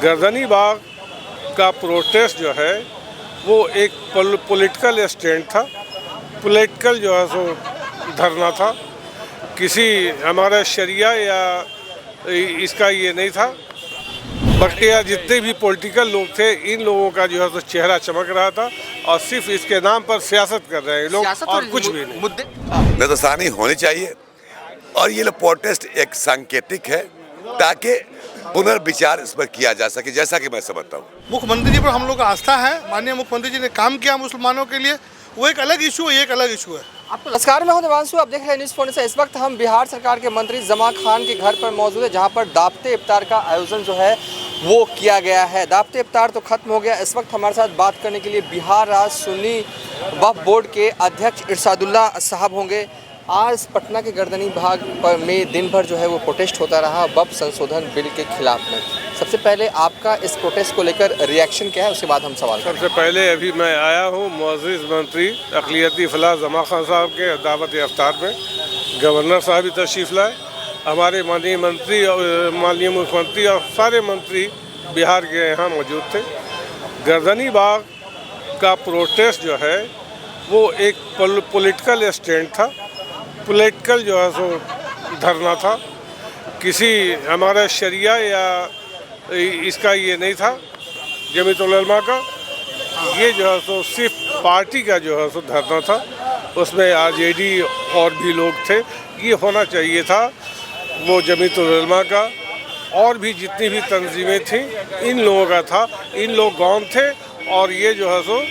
गर्दनी बाग का प्रोटेस्ट जो है वो एक पॉलिटिकल स्टैंड था, पॉलिटिकल जो है सो धरना था। किसी हमारा शरिया या इसका ये नहीं था। बल्कि जितने भी पॉलिटिकल लोग थे, इन लोगों का जो है तो चेहरा चमक रहा था और सिर्फ इसके नाम पर सियासत कर रहे हैं लोग और कुछ भी नहीं। मुद्दे नजरसानी होनी चाहिए और ये प्रोटेस्ट एक सांकेतिक है ताकि पुनर्विचार इस पर किया जा सके, जैसा कि मैं समझता हूँ। मुख्यमंत्री जी पर हम लोग का आस्था है। माननीय मुख्यमंत्री जी ने काम किया मुसलमानों के लिए, वो एक अलग इशू है, ये एक अलग इशू है। नमस्कार, मैं हूं देवांशु, आप देख रहे हैं न्यूज़ फोन से। इस वक्त हम बिहार सरकार के मंत्री जमा खान के घर पर मौजूद है, जहां पर दावते इफ्तार का आयोजन जो है वो किया गया है। दावते इफ्तार तो खत्म हो गया। इस वक्त हमारे साथ बात करने के लिए बिहार राज्य सुन्नी वक्फ बोर्ड के अध्यक्ष इरशादुल्ला साहब होंगे। आज पटना के गर्दनी भाग पर में दिन भर जो है वो प्रोटेस्ट होता रहा वक्फ संशोधन बिल के खिलाफ में। सबसे पहले आपका इस प्रोटेस्ट को लेकर रिएक्शन क्या है, उसके बाद हम सवाल करेंगे। सबसे पहले अभी मैं आया हूँ मुअज़्ज़िज़ मंत्री अक़लियती फलाह जमा खान साहब के दावत इफ्तार में। गवर्नर साहब भी तशरीफ़ लाए, हमारे माननीय मंत्री और माननीय मुख्यमंत्री और सारे मंत्री बिहार के यहाँ मौजूद थे। गर्दनी बाग का प्रोटेस्ट जो है वो एक पॉलिटिकल स्टैंड था, पॉलिटिकल जो है सो धरना था। किसी हमारा शरिया या इसका ये नहीं था जमीयतुल उलमा का। ये जो है सो सिर्फ पार्टी का जो है सो धरना था। उसमें आरजेडी और भी लोग थे। ये होना चाहिए था वो जमीयतुल उलमा का और भी जितनी भी तंजीमें थीं, इन लोगों का था। इन लोग गौन थे और ये जो है सो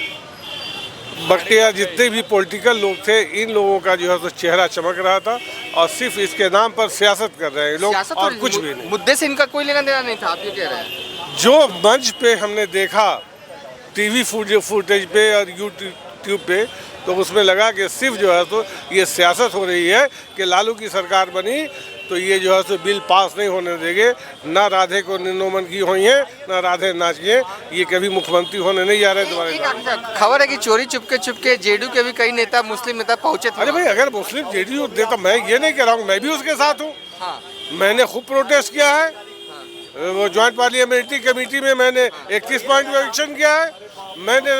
बल्कि जितने भी पॉलिटिकल लोग थे, इन लोगों का जो है तो चेहरा चमक रहा था और सिर्फ इसके नाम पर सियासत कर रहे हैं लोग और कुछ भी नहीं। मुद्दे से इनका कोई लेना देना नहीं था, आप ये कह रहे हैं। जो मंच पे हमने देखा टीवी फुटेज पे और यूट्यूब पे, तो उसमें लगा कि सिर्फ जो है तो ये सियासत हो रही है कि लालू की सरकार बनी तो ये जो है सो बिल पास नहीं होने देंगे। ना राधे को निनोमन की हुई है, ना राधे नाचिए। ये कभी मुख्यमंत्री होने नहीं जा रहे तुम्हारे। खबर है कि चोरी चुपके जेडीयू के भी कई नेता, मुस्लिम नेता पहुंचे थे। अरे भाई, अगर मुस्लिम जेडीयू देता, मैं ये नहीं कह रहा हूँ, मैं भी उसके साथ हूँ। हाँ। मैंने खूब प्रोटेस्ट किया है। वो ज्वाइंट पार्लियामेंट्री कमेटी में मैंने 31 पॉइंट में एक्शन किया है। मैंने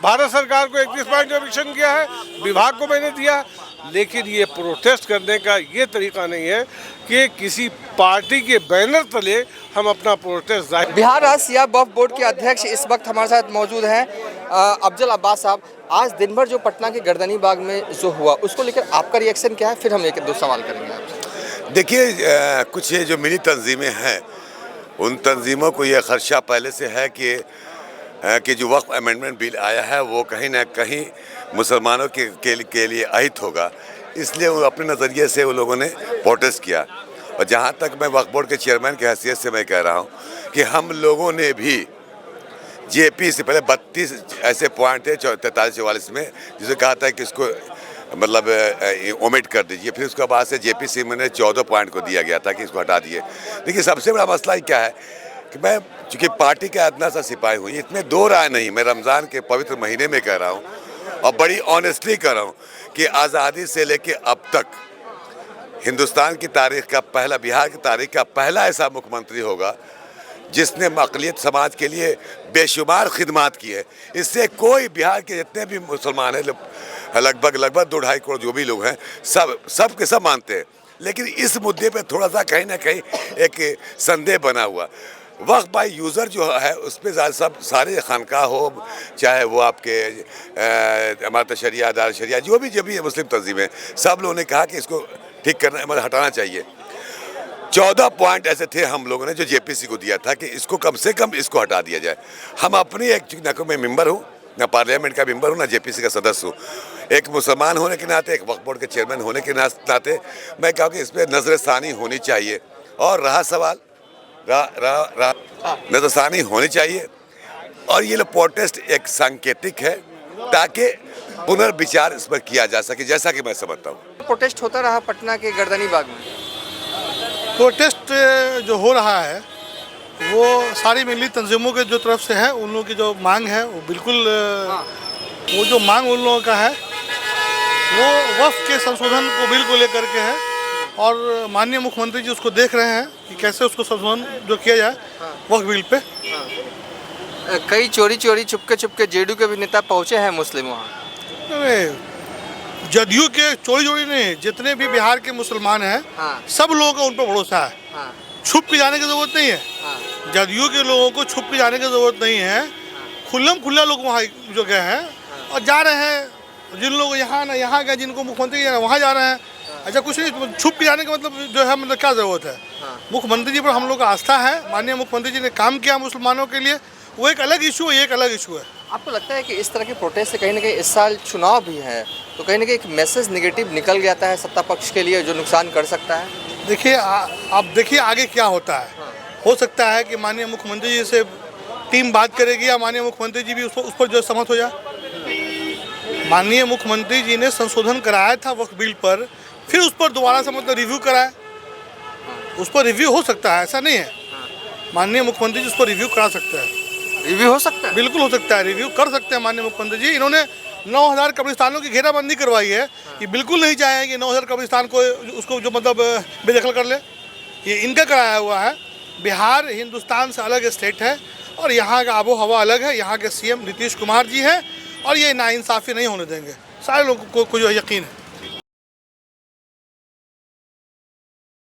भारत सरकार को 31 पॉइंट में एक्शन किया है, विभाग को मैंने दिया। लेकिन ये प्रोटेस्ट करने का ये तरीका नहीं है कि किसी पार्टी के बैनर तले हम अपना प्रोटेस्ट जाहिर। बिहार राज्य सिया वक्फ बोर्ड के अध्यक्ष इस वक्त हमारे साथ मौजूद हैं अफजल अब्बास साहब। आज दिन भर जो पटना के गर्दनी बाग में जो हुआ, उसको लेकर आपका रिएक्शन क्या है, फिर हम एक दो सवाल करेंगे आपसे। देखिए, कुछ ये जो मिली तंजीमें हैं, उन तंजीमों को ये खदशा पहले से है कि जो वक्फ अमेंडमेंट बिल आया है वो कहीं ना कहीं मुसलमानों के लिए अहित होगा। इसलिए वो अपने नज़रिए से वो लोगों ने प्रोटेस्ट किया। और जहाँ तक मैं वक्फ बोर्ड के चेयरमैन की हैसियत से मैं कह रहा हूँ कि हम लोगों ने भी जेपी से पहले 32 ऐसे पॉइंट थे 43-44 में, जिसे कहा था कि इसको मतलब ओमिट कर दीजिए। फिर उसके बाद से जेपीसी में 14 पॉइंट को दिया गया था कि इसको हटा दिए। देखिए, सबसे बड़ा मसला क्या है कि मैं चूँकि पार्टी का अदना सा सिपाही हूँ, इसमें दो राय नहीं। मैं रमज़ान के पवित्र महीने में कह रहा हूँ और बड़ी ऑनेस्टली कह रहा हूँ कि आज़ादी से लेके अब तक हिंदुस्तान की तारीख का पहला, बिहार की तारीख का पहला ऐसा मुख्यमंत्री होगा जिसने अक़लियत समाज के लिए बेशुमार खिदमात की है। इससे कोई बिहार के जितने भी मुसलमान हैं, लगभग 2-2.5 करोड़ जो भी लोग हैं, सब के सब मानते हैं। लेकिन इस मुद्दे पे थोड़ा सा कहीं ना कहीं एक संदेह बना हुआ। वक्फ बाय यूज़र जो है उस पर सब सारे खानका हो, चाहे वो आपके अमारत शरिया, दार शरिया, जो भी मुस्लिम तंजीमें, सब लोगों ने कहा कि इसको ठीक करना, मतलब हटाना चाहिए। 14 पॉइंट ऐसे थे हम लोगों ने जो जेपीसी को दिया था कि इसको कम से कम इसको हटा दिया जाए। हम अपनी ना कोई मैं मेंबर हूँ, ना पार्लियामेंट का मेंबर हूँ, ना जेपीसी का सदस्य हूँ। एक मुसलमान होने के नाते, एक वक्फ बोर्ड के चेयरमैन होने के नाते मैं कहूँ कि इस पर नजरसानी होनी चाहिए। और रहा सवाल नजरसानी होनी चाहिए और ये प्रोटेस्ट एक सांकेतिक है ताकि पुनर्विचार इस पर किया जा सके, जैसा कि मैं समझता हूँ। प्रोटेस्ट होता रहा पटना के गर्दनी बाग में। प्रोटेस्ट जो हो रहा है वो सारी मिली तंजीमों के जो तरफ से है, उन लोगों की जो मांग है वो बिल्कुल वो जो मांग उन लोगों का है वो वक्फ के संशोधन को बिल को लेकर के है। और माननीय मुख्यमंत्री जी उसको देख रहे हैं कि कैसे उसको संशोधन जो किया जाए। वक्फ बिल पे। कई चोरी चुपके जेडीयू के भी नेता पहुंचे हैं मुस्लिम वहाँ। अरे जदयू के चोरी नहीं, जितने भी बिहार के मुसलमान हैं हाँ। सब लोगों का उन पर भरोसा है। हाँ। छुप के जाने की ज़रूरत नहीं है। हाँ। जदयू के लोगों को छुप के जाने की ज़रूरत नहीं है। खुल्लम खुल्ला लोग वहाँ जो गए हैं और जा रहे हैं। जिन लोग यहाँ गए, जिनको मुख्यमंत्री वहाँ जा रहे हैं। अच्छा, कुछ नहीं, छुप के जाने का मतलब जो है, मतलब क्या ज़रूरत है। मुख्यमंत्री जी पर हम लोग का आस्था है। माननीय मुख्यमंत्री जी ने काम किया मुसलमानों के लिए, वो एक अलग इशू है, ये एक अलग इशू है। आपको लगता है कि इस तरह के प्रोटेस्ट से कहीं ना कहीं इस साल चुनाव भी है तो कहीं ना कहीं एक मैसेज नेगेटिव निकल जाता है सत्ता पक्ष के लिए, जो नुकसान कर सकता है? देखिए, आप देखिए आगे क्या होता है। हो सकता है कि माननीय मुख्यमंत्री जी से टीम बात करेगी या माननीय मुख्यमंत्री जी भी उस पर जो सहमत हो जाए। माननीय मुख्यमंत्री जी ने संशोधन कराया था वक्फ बिल पर, फिर उस पर दोबारा से मतलब रिव्यू कराए, उस पर रिव्यू हो सकता है, ऐसा नहीं है। माननीय मुख्यमंत्री जी उस पर रिव्यू करा सकते हैं। रिव्यू हो सकता है? बिल्कुल हो सकता है, रिव्यू कर सकते हैं माननीय मुख्यमंत्री जी। इन्होंने 9000 कब्रिस्तानों की घेराबंदी करवाई है। ये बिल्कुल नहीं चाहेंगे कि 9000 कब्रिस्तान को उसको जो मतलब बेदखल कर ले। ये इनका कराया हुआ है। बिहार हिंदुस्तान से अलग स्टेट है और यहाँ का आबो हवा अलग है। यहाँ के सीएम नीतीश कुमार जी हैं और ये नाइंसाफ़ी नहीं होने देंगे, सारे लोगों को जो यकीन है।